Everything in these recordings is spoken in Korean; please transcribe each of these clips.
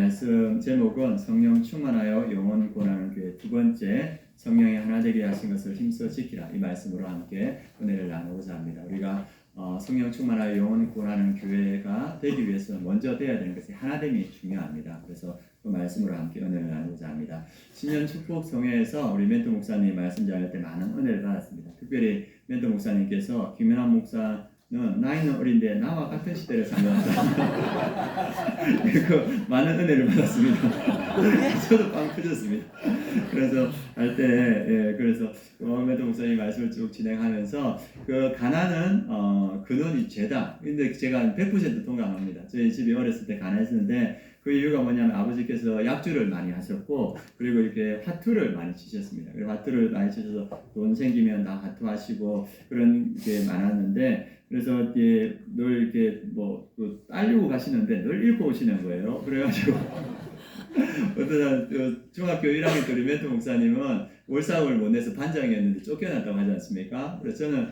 말씀 제목은 성령 충만하여 영혼 권하는 교회 두 번째 성령이 하나 되게 하신 것을 힘써 지키라 이 말씀으로 함께 은혜를 나누고자 합니다. 우리가 성령 충만하여 영혼 권하는 교회가 되기 위해서는 먼저 되어야 되는 것이 하나됨이 중요합니다. 그래서 그 말씀으로 함께 은혜를 나누고자 합니다. 신년 축복 성회에서 우리 멘토 목사님 말씀 전할 때 많은 은혜를 받았습니다. 특별히 멘토 목사님께서 김연환 목사 나이는 어린데 나와 같은 시대를 살아왔다. 그 많은 은혜를 받았습니다. 저도 빵 터졌습니다. 그래서 할 때 그래서 멘토 목사님 말씀을 쭉 진행하면서 그 가난은 근원이 죄다. 근데 제가 100% 동감합니다. 저희 집이 어렸을 때 가난했었는데 그 이유가 뭐냐면 아버지께서 약주를 많이 하셨고 그리고 이렇게 화투를 많이 치셨습니다. 그리고 화투를 많이 치셔서 돈 생기면 다 화투하시고 그런 게 많았는데 그래서 이렇게 늘 이렇게 따려고 가시는데 늘 읽고 오시는 거예요. 그래가지고 어떤 중학교 1학년 때 우리 멘토 목사님은 월사금을 못 내서 반장이었는데 쫓겨났다고 하지 않습니까? 그래서 저는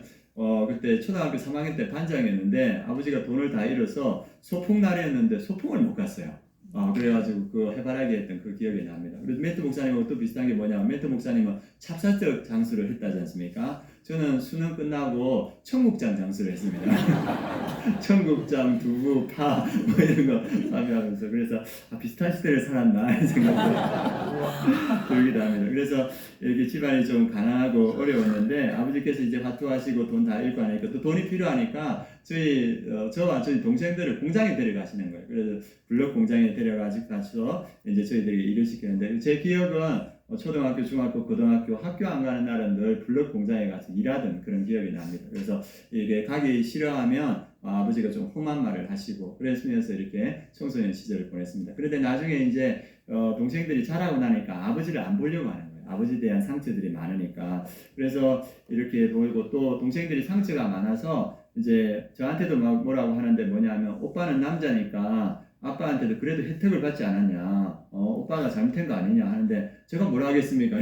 그때 초등학교 3학년 때 반장이었는데 아버지가 돈을 다 잃어서 소풍날이었는데 소풍을 못 갔어요. 그래가지고 그 해바라기 했던 그 기억이 납니다. 그래서 멘토 목사님하고 또 비슷한 게 뭐냐면 멘토 목사님은 찹쌀떡 장수를 했다지 않습니까? 저는 수능 끝나고 청국장 장수를 했습니다. 청국장, 두부, 파 이런 거 하면서 그래서 비슷한 시대를 살았나 이런 생각도 들기도 합니다. 그래서 이렇게 집안이 좀 가난하고 어려웠는데 아버지께서 이제 화투하시고 돈 다 잃고 하니까 또 돈이 필요하니까 저와 저희 동생들을 공장에 데려가시는 거예요. 그래서 블록 공장에 데려가서 이제 저희들이 일을 시키는데 제 기억은 초등학교, 중학교, 고등학교 학교 안 가는 날은 늘 블록 공장에 가서 일하던 그런 기억이 납니다. 그래서 이게 가기 싫어하면 아버지가 좀 험한 말을 하시고 그랬으면서 이렇게 청소년 시절을 보냈습니다. 그런데 나중에 이제 동생들이 자라고 나니까 아버지를 안 보려고 하는 거예요. 아버지에 대한 상처들이 많으니까. 그래서 이렇게 보이고 또 동생들이 상처가 많아서 이제 저한테도 막 뭐라고 하는데 뭐냐면 오빠는 남자니까 아빠한테도 그래도 혜택을 받지 않았냐, 오빠가 잘못한 거 아니냐 하는데 제가 뭐라 하겠습니까?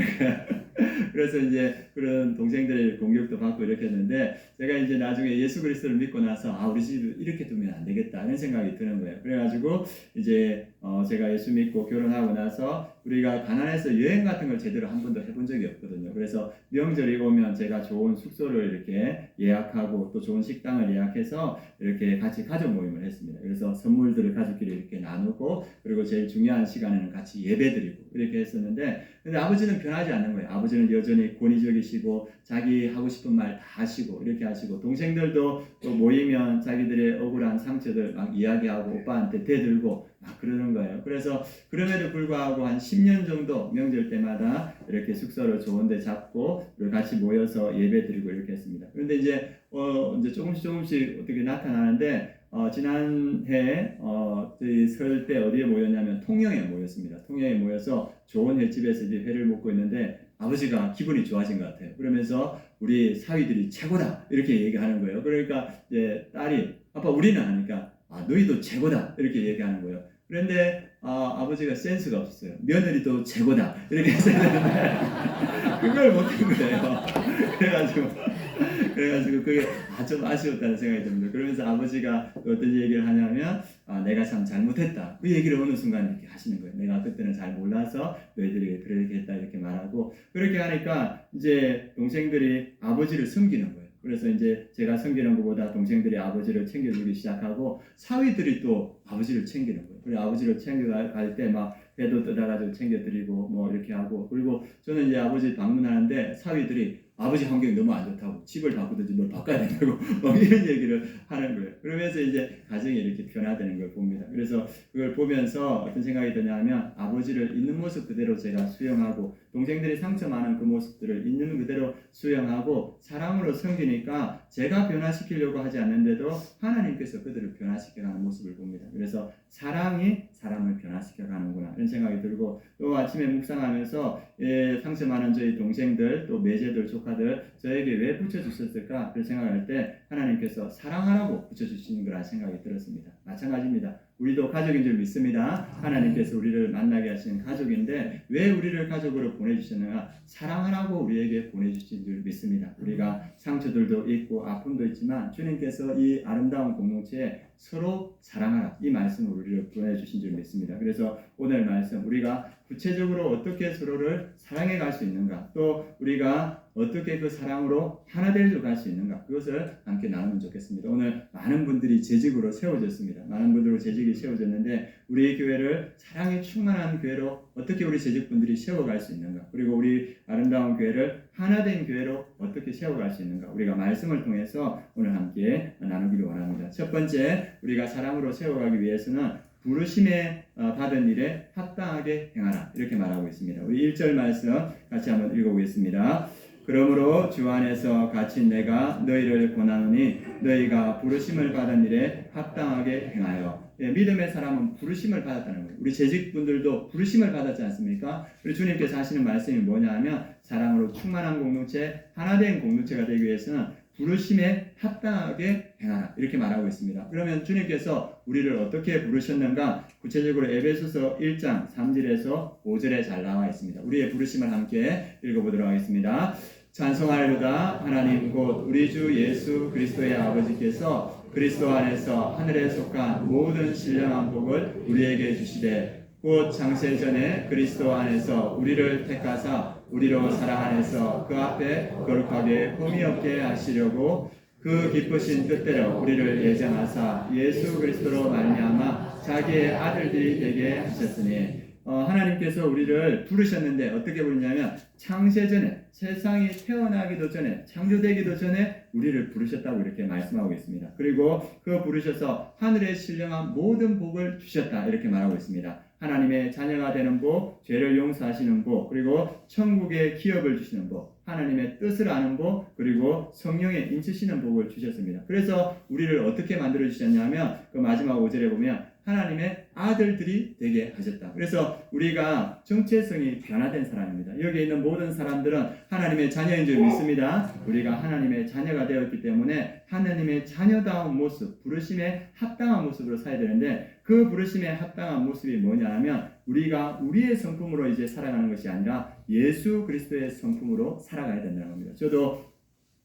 그래서 이제 그런 동생들의 공격도 받고 이렇게 했는데 제가 이제 나중에 예수 그리스도를 믿고 나서 우리 집을 이렇게 두면 안 되겠다 이런 생각이 드는 거예요. 그래가지고 이제 제가 예수 믿고 결혼하고 나서 우리가 가난해서 여행 같은 걸 제대로 한 번도 해본 적이 없거든요. 그래서 명절이 오면 제가 좋은 숙소를 이렇게 예약하고 또 좋은 식당을 예약해서 이렇게 같이 가족 모임을 했습니다. 그래서 선물들을 가족끼리 이렇게 나누고 그리고 제일 중요한 시간에는 같이 예배드리고 이렇게 했었는데 근데 아버지는 변하지 않는 거예요. 아버지는 여전히 권위적이시고 자기 하고 싶은 말 다 하시고 이렇게 하시고 동생들도 또 모이면 자기들의 억울한 상처들 막 이야기하고 오빠한테 대들고 막 그러는 거예요. 그래서 그럼에도 불구하고 한 10년 정도 명절 때마다 이렇게 숙소를 좋은 데 잡고 같이 모여서 예배드리고 이렇게 했습니다. 그런데 이제 조금씩 어떻게 나타나는데 지난해 저희 설 때 어디에 모였냐면 통영에 모였습니다. 통영에 모여서 좋은 횟집에서 이제 회를 먹고 있는데 아버지가 기분이 좋아진 것 같아요. 그러면서 우리 사위들이 최고다 이렇게 얘기하는 거예요. 그러니까 이제 딸이 아빠 우리는 하니까 너희도 최고다 이렇게 얘기하는 거예요. 그런데 아버지가 센스가 없었어요. 며느리도 최고다 이렇게 했었는데 그걸 못한 거예요. 그래가지고 그게 좀 아쉬웠다는 생각이 듭니다. 그러면서 아버지가 어떤 얘기를 하냐면 내가 참 잘못했다. 그 얘기를 어느 순간 이렇게 하시는 거예요. 내가 그때는 잘 몰라서 너희들이 그렇게 했다 이렇게 말하고 그렇게 하니까 이제 동생들이 아버지를 섬기는 거예요. 그래서 이제 제가 섬기는 것보다 동생들이 아버지를 챙겨주기 시작하고 사위들이 또 아버지를 챙기는 거예요. 그리고 아버지를 챙겨갈 때 막 배도 뜯어가지고 챙겨드리고 뭐 이렇게 하고 그리고 저는 이제 아버지 방문하는데 사위들이 아버지 환경이 너무 안 좋다고 집을 바꾸든지 뭘 바꿔야 된다고 막 이런 얘기를 하는 거예요. 그러면서 이제 가정이 이렇게 변화되는 걸 봅니다. 그래서 그걸 보면서 어떤 생각이 드냐면 아버지를 있는 모습 그대로 제가 수용하고 동생들이 상처 많은 그 모습들을 있는 그대로 수용하고 사랑으로 섬기니까 제가 변화시키려고 하지 않는데도 하나님께서 그들을 변화시켜가는 모습을 봅니다. 그래서 사랑이 사람을 변화시켜가는구나 이런 생각이 들고 또 아침에 묵상하면서 상처 많은 저희 동생들 또 매제들 조카들 저에게 왜 붙여주셨을까 그런 생각할 때 하나님께서 사랑하라고 붙여주시는 거라는 생각이 들었습니다. 마찬가지입니다. 우리도 가족인 줄 믿습니다. 하나님께서 우리를 만나게 하신 가족인데 왜 우리를 가족으로 보내주셨는가? 사랑하라고 우리에게 보내주신 줄 믿습니다. 우리가 상처들도 있고 아픔도 있지만 주님께서 이 아름다운 공동체에 서로 사랑하라 이 말씀을 우리를 보내주신 줄 믿습니다. 그래서 오늘 말씀 우리가 구체적으로 어떻게 서로를 사랑해 갈 수 있는가, 또 우리가 어떻게 그 사랑으로 하나 되어 갈 수 있는가, 그것을 함께 나누면 좋겠습니다. 오늘 많은 분들이 재직으로 세워졌습니다. 많은 분들로 재직이 세워졌는데 우리 교회를 사랑에 충만한 교회로 어떻게 우리 재직분들이 세워갈 수 있는가, 그리고 우리 아름다운 교회를 하나된 교회로 어떻게 세워갈 수 있는가, 우리가 말씀을 통해서 오늘 함께 나누기를 원합니다. 첫 번째, 우리가 사랑으로 세워가기 위해서는 부르심에 받은 일에 합당하게 행하라 이렇게 말하고 있습니다. 우리 1절 말씀 같이 한번 읽어보겠습니다. 그러므로 주 안에서 갇힌 내가 너희를 권하노니 너희가 부르심을 받은 일에 합당하게 행하여. 믿음의 사람은 부르심을 받았다는 거예요. 우리 재직분들도 부르심을 받았지 않습니까? 우리 주님께서 하시는 말씀이 뭐냐 하면 사랑으로 충만한 공동체, 하나된 공동체가 되기 위해서는 부르심에 합당하게 행하라 이렇게 말하고 있습니다. 그러면 주님께서 우리를 어떻게 부르셨는가? 구체적으로 에베소서 1장 3절에서 5절에 잘 나와 있습니다. 우리의 부르심을 함께 읽어보도록 하겠습니다. 찬송하리로다. 하나님 곧 우리 주 예수 그리스도의 아버지께서 그리스도 안에서 하늘에 속한 모든 신령한 복을 우리에게 주시되 곧 창세전에 그리스도 안에서 우리를 택하사 우리로 사랑 안에서 그 앞에 거룩하게 흠이 없게 하시려고 그 기쁘신 뜻대로 우리를 예정하사 예수 그리스도로 말미암아 자기의 아들들이 되게 하셨으니 하나님께서 우리를 부르셨는데 어떻게 부르냐면 창세전에, 세상이 태어나기도 전에, 창조되기도 전에 우리를 부르셨다고 이렇게 말씀하고 있습니다. 그리고 그 부르셔서 하늘에 신령한 모든 복을 주셨다 이렇게 말하고 있습니다. 하나님의 자녀가 되는 복, 죄를 용서하시는 복, 그리고 천국의 기업을 주시는 복, 하나님의 뜻을 아는 복, 그리고 성령의 인치시는 복을 주셨습니다. 그래서 우리를 어떻게 만들어 주셨냐면 그 마지막 5절에 보면 하나님의 아들들이 되게 하셨다. 그래서 우리가 정체성이 변화된 사람입니다. 여기 있는 모든 사람들은 하나님의 자녀인 줄 믿습니다. 우리가 하나님의 자녀가 되었기 때문에 하나님의 자녀다운 모습, 부르심에 합당한 모습으로 살아야 되는데 그 부르심에 합당한 모습이 뭐냐 하면 우리가 우리의 성품으로 이제 살아가는 것이 아니라 예수 그리스도의 성품으로 살아가야 된다는 겁니다. 저도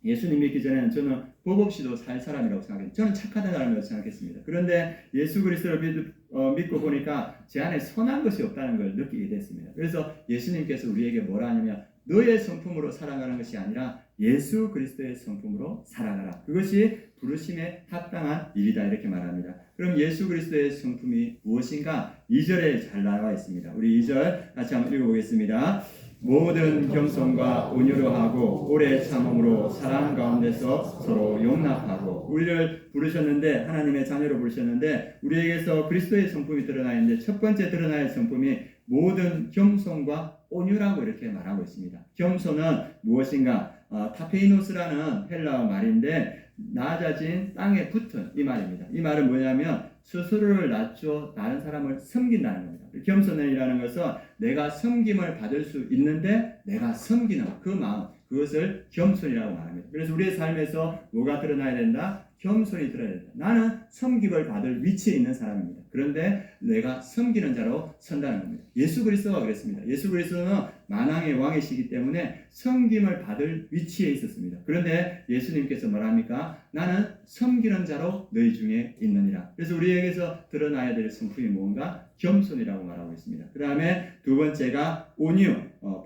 예수님 믿기 전에는 저는 법 없이도 살 사람이라고 생각했어요. 저는 착하다는 사람이라고 생각했습니다. 그런데 예수 그리스도를 믿고 보니까 제 안에 선한 것이 없다는 걸 느끼게 됐습니다. 그래서 예수님께서 우리에게 뭐라 하냐면 너의 성품으로 살아가는 것이 아니라 예수 그리스도의 성품으로 살아가라. 그것이 부르심에 합당한 일이다 이렇게 말합니다. 그럼 예수 그리스도의 성품이 무엇인가? 2절에 잘 나와 있습니다. 우리 2절 같이 한번 읽어보겠습니다. 모든 겸손과 온유로 하고 오래 참음으로 사랑 가운데서 서로 용납하고. 우리를 부르셨는데 하나님의 자녀로 부르셨는데 우리에게서 그리스도의 성품이 드러나 있는데 첫 번째 드러나야 할 성품이 모든 겸손과 온유라고 이렇게 말하고 있습니다. 겸손은 무엇인가? 타페이노스라는 헬라어 말인데 낮아진 땅에 붙은 이 말입니다. 이 말은 뭐냐면 스스로를 낮춰 다른 사람을 섬긴다는 겁니다. 겸손이라는 것은 내가 섬김을 받을 수 있는데 내가 섬기는 그 마음, 그것을 겸손이라고 말합니다. 그래서 우리의 삶에서 뭐가 드러나야 된다? 겸손이 드러나야 된다. 나는 섬김을 받을 위치에 있는 사람입니다. 그런데 내가 섬기는 자로 선다는 겁니다. 예수 그리스도가 그랬습니다. 예수 그리스도는 만왕의 왕이시기 때문에 섬김을 받을 위치에 있었습니다. 그런데 예수님께서 말합니까? 나는 섬기는 자로 너희 중에 있느니라. 그래서 우리에게서 드러나야 될 성품이 뭔가? 겸손이라고 말하고 있습니다. 그 다음에 두 번째가 온유,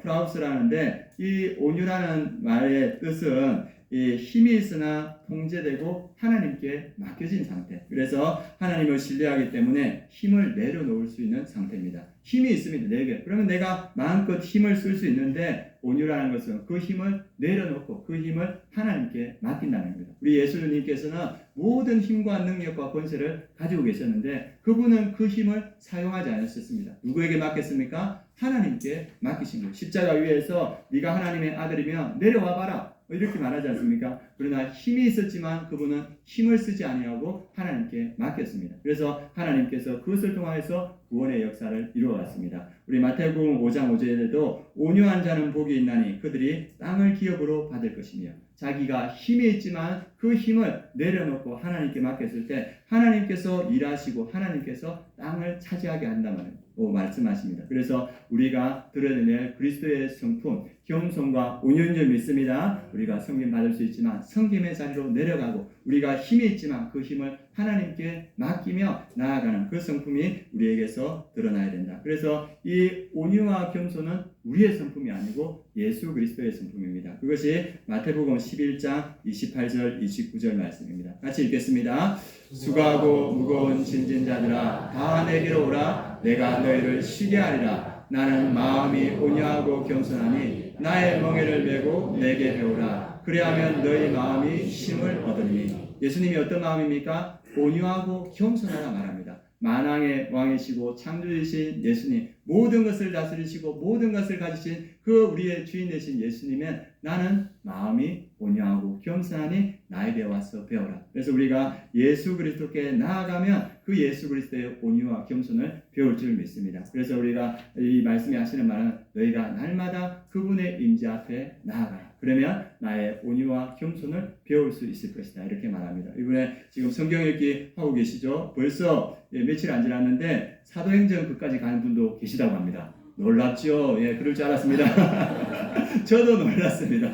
프라우스라는데 이 온유라는 말의 뜻은 이 힘이 있으나 통제되고 하나님께 맡겨진 상태. 그래서 하나님을 신뢰하기 때문에 힘을 내려놓을 수 있는 상태입니다. 힘이 있습니다. 내게. 그러면 내가 마음껏 힘을 쓸 수 있는데 온유라는 것은 그 힘을 내려놓고 그 힘을 하나님께 맡긴다는 겁니다. 우리 예수님께서는 모든 힘과 능력과 권세를 가지고 계셨는데 그분은 그 힘을 사용하지 않으셨습니다. 누구에게 맡겼습니까? 하나님께 맡기신 거예요. 십자가 위에서 네가 하나님의 아들이면 내려와 봐라. 이렇게 말하지 않습니까? 그러나 힘이 있었지만 그분은 힘을 쓰지 아니하고 하나님께 맡겼습니다. 그래서 하나님께서 그것을 통해서 구원의 역사를 이루어갔습니다. 우리 마태복음 5장 5절에도 온유한 자는 복이 있나니 그들이 땅을 기업으로 받을 것이며 자기가 힘이 있지만 그 힘을 내려놓고 하나님께 맡겼을 때 하나님께서 일하시고 하나님께서 땅을 차지하게 한다는 말씀하십니다. 그래서 우리가 드러낼 그리스도의 성품, 겸손과 온유인 줄 믿습니다. 우리가 섬김 받을 수 있지만 섬김의 자리로 내려가고 우리가 힘이 있지만 그 힘을 하나님께 맡기며 나아가는 그 성품이 우리에게서 드러나야 된다. 그래서 이 온유와 겸손은 우리의 성품이 아니고 예수 그리스도의 성품입니다. 그것이 마태복음 11장 28절 29절 말씀입니다. 같이 읽겠습니다. 수고하고 무거운 짐진 자들아 다 내게로 오라. 내가 너희를 쉬게 하리라. 나는 마음이 온유하고 겸손하니 나의 멍에를 메고 내게 배우라. 그리하면 너희 마음이 쉼을 얻으리니. 예수님이 어떤 마음입니까? 온유하고 겸손하라 말합니다. 만왕의 왕이시고 창조주이신 예수님, 모든 것을 다스리시고 모든 것을 가지신 그 우리의 주인 되신 예수님은 나는 마음이 온유하고 겸손하니 나에게 와서 배워라. 그래서 우리가 예수 그리스도께 나아가면 그 예수 그리스도의 온유와 겸손을 배울 줄 믿습니다. 그래서 우리가 이 말씀이 하시는 말은 너희가 날마다 그분의 임재 앞에 나아가라. 그러면 나의 온유와 겸손을 배울 수 있을 것이다. 이렇게 말합니다. 이번에 지금 성경 읽기 하고 계시죠? 벌써 며칠 안 지났는데 사도행전 그까지 가는 분도 계시다고 합니다. 놀랍죠? 예, 그럴 줄 알았습니다. 저도 놀랐습니다.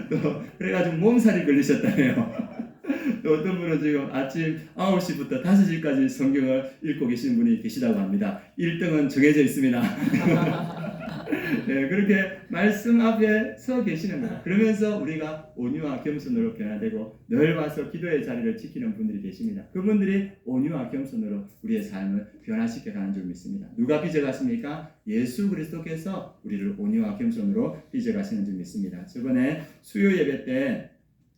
또 그래가지고 몸살이 걸리셨다네요. 또 어떤 분은 지금 아침 9시부터 5시까지 성경을 읽고 계신 분이 계시다고 합니다. 1등은 정해져 있습니다. 네, 그렇게 말씀 앞에 서 계시는 거예요. 그러면서 우리가 온유와 겸손으로 변화되고 늘 와서 기도의 자리를 지키는 분들이 계십니다. 그분들이 온유와 겸손으로 우리의 삶을 변화시켜 가는 줄 믿습니다. 누가 빚어가십니까? 예수 그리스도께서 우리를 온유와 겸손으로 빚어가시는 줄 믿습니다. 저번에 수요 예배 때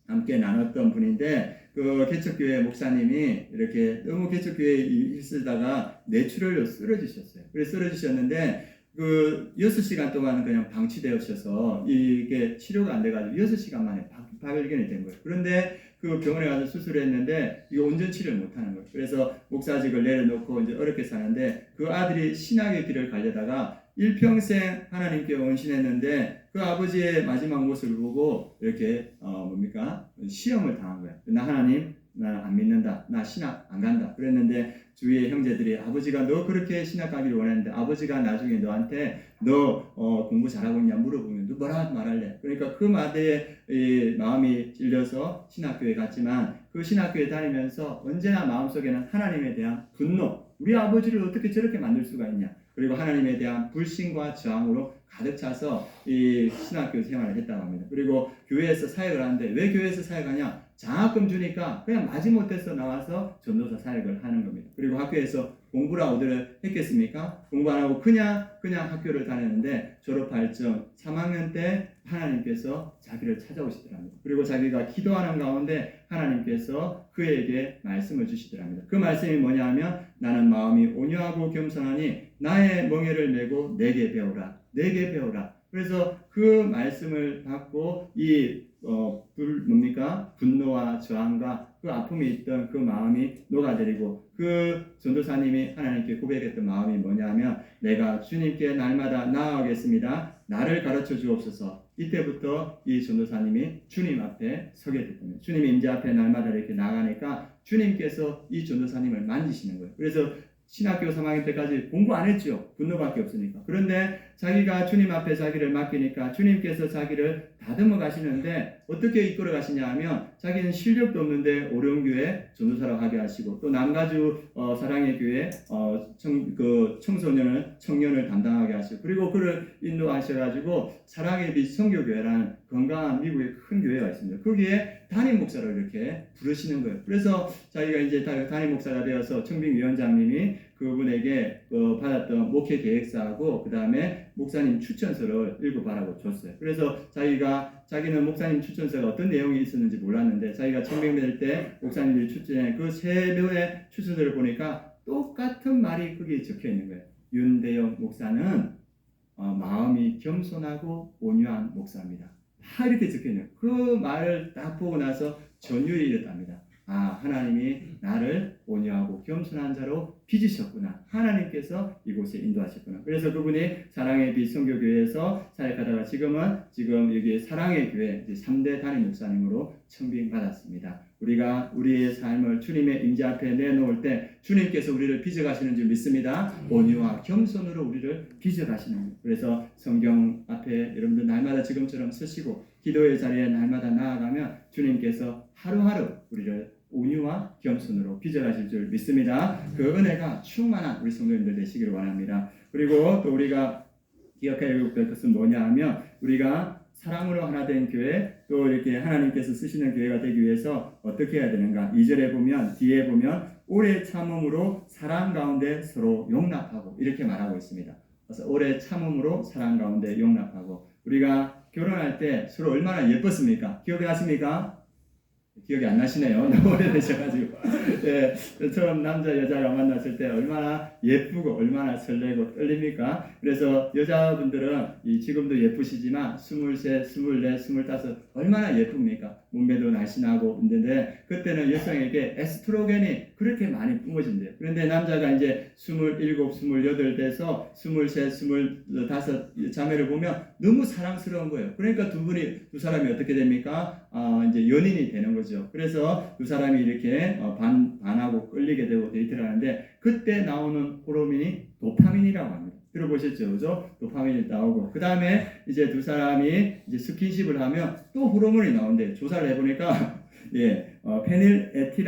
함께 나눴던 분인데 그 개척교회 목사님이 이렇게 너무 개척교회에 있으다가 뇌출혈로 쓰러지셨어요. 그래서 쓰러지셨는데 그 6시간 동안 그냥 방치되어셔서 이게 치료가 안 돼가지고 6시간 만에 발견이 된 거예요. 그런데 그 병원에 가서 수술을 했는데 이거 온전 치료를 못하는 거예요. 그래서 목사직을 내려놓고 이제 어렵게 사는데 그 아들이 신학의 길을 가려다가 일평생 하나님께 헌신했는데 그 아버지의 마지막 모습을 보고 이렇게 시험을 당한 거예요. 나 하나님 나 안 믿는다. 나 신학 안 간다. 그랬는데 주위의 형제들이 아버지가 너 그렇게 신학 가기를 원했는데 아버지가 나중에 너한테 너 공부 잘하고 있냐 물어보면 너 뭐라 말할래? 그러니까 그 말에 마음이 찔려서 신학교에 갔지만 그 신학교에 다니면서 언제나 마음속에는 하나님에 대한 분노, 우리 아버지를 어떻게 저렇게 만들 수가 있냐, 그리고 하나님에 대한 불신과 저항으로 가득 차서 이 신학교 생활을 했다고 합니다. 그리고 교회에서 사역을 하는데 왜 교회에서 사역하냐? 장학금 주니까 그냥 마지못해서 나와서 전도사 사역을 하는 겁니다. 그리고 학교에서 공부라 오더를 했겠습니까? 공부 안 하고 그냥 학교를 다녔는데 졸업할 적 3학년 때 하나님께서 자기를 찾아오시더랍니다. 그리고 자기가 기도하는 가운데 하나님께서 그에게 말씀을 주시더랍니다. 그 말씀이 뭐냐 하면 나는 마음이 온유하고 겸손하니 나의 멍에를 메고 내게 배우라. 내게 배우라. 그래서 그 말씀을 받고 분노와 저항과 그 아픔이 있던 그 마음이 녹아들이고 그 전도사님이 하나님께 고백했던 마음이 뭐냐면 내가 주님께 날마다 나아가겠습니다. 나를 가르쳐 주옵소서. 이때부터 이 전도사님이 주님 앞에 서게 됐거든요. 주님 임재 앞에 날마다 이렇게 나가니까 주님께서 이 전도사님을 만지시는 거예요. 그래서 신학교 3학년 때까지 공부 안 했죠. 분노밖에 없으니까. 그런데 자기가 주님 앞에 자기를 맡기니까 주님께서 자기를 다듬어 가시는데 어떻게 이끌어 가시냐 하면 자기는 실력도 없는데 오령교회 전도사라고 하게 하시고 또 남가주 사랑의 교회 청년을 담당하게 하시고 그리고 그를 인도하셔가지고 사랑의 빛 선교교회라는 건강한 미국의 큰 교회가 있습니다. 거기에 담임 목사를 이렇게 부르시는 거예요. 그래서 자기가 이제 담임 목사가 되어서 청빙위원장님이 그분에게 받았던 목회 계획서하고 그 다음에 목사님 추천서를 읽어봐라고 줬어요. 그래서 자기는 목사님 추천서가 어떤 내용이 있었는지 몰랐는데 자기가 청빙될 때 목사님들이 추천한 그 세 명의 추천서를 보니까 똑같은 말이 거기에 적혀 있는 거예요. 윤대영 목사는 마음이 겸손하고 온유한 목사입니다. 다 이렇게 적혀 있는 거예요. 그 말을 딱 보고 나서 전율이 일었답니다. 하나님이 나를 온유하고 겸손한 자로 빚으셨구나. 하나님께서 이곳에 인도하셨구나. 그래서 그분이 사랑의 빛 선교교회에서 사역하다가 지금 여기 사랑의 교회 3대 담임 목사님으로 청빙받았습니다. 우리가 우리의 삶을 주님의 임재 앞에 내놓을 때 주님께서 우리를 빚어가시는 줄 믿습니다. 온유와 겸손으로 우리를 빚어가시는 줄. 그래서 성경 앞에 여러분들 날마다 지금처럼 서시고 기도의 자리에 날마다 나아가면 주님께서 하루하루 우리를 온유와 겸손으로 빚어가실 줄 믿습니다. 그 은혜가 충만한 우리 성도님들 되시기를 원합니다. 그리고 또 우리가 기억해야 될 것은 뭐냐 하면 우리가 사랑으로 하나 된 교회, 또 이렇게 하나님께서 쓰시는 교회가 되기 위해서 어떻게 해야 되는가? 2절에 보면, 뒤에 보면 오래 참음으로 사랑 가운데 서로 용납하고 이렇게 말하고 있습니다. 그래서 오래 참음으로 사랑 가운데 용납하고, 우리가 결혼할 때 서로 얼마나 예뻤습니까? 기억이 나십니까? 기억이 안 나시네요. 너무 오래되셔가지고. 네, 처음 남자 여자가 만났을 때 얼마나 예쁘고 얼마나 설레고 떨립니까? 그래서 여자분들은 지금도 예쁘시지만 23, 24, 25 얼마나 예쁩니까? 몸매도 날씬하고 있는데 그때는 여성에게 에스트로겐이 그렇게 많이 뿜어진대요. 그런데 남자가 이제 27, 28 돼서 23, 25 자매를 보면 너무 사랑스러운 거예요. 그러니까 두 사람이 어떻게 됩니까? 이제 연인이 되는 거죠. 그래서 두 사람이 이렇게 반하고 끌리게 되고 데이트를 하는데 그때 나오는 호르몬이 도파민이라고 합니다. 들어보셨죠? 그죠? 도파민이 나오고 그 다음에 이제 두 사람이 이제 스킨십을 하면 또 호르몬이 나온대요. 조사를 해보니까 페닐에틸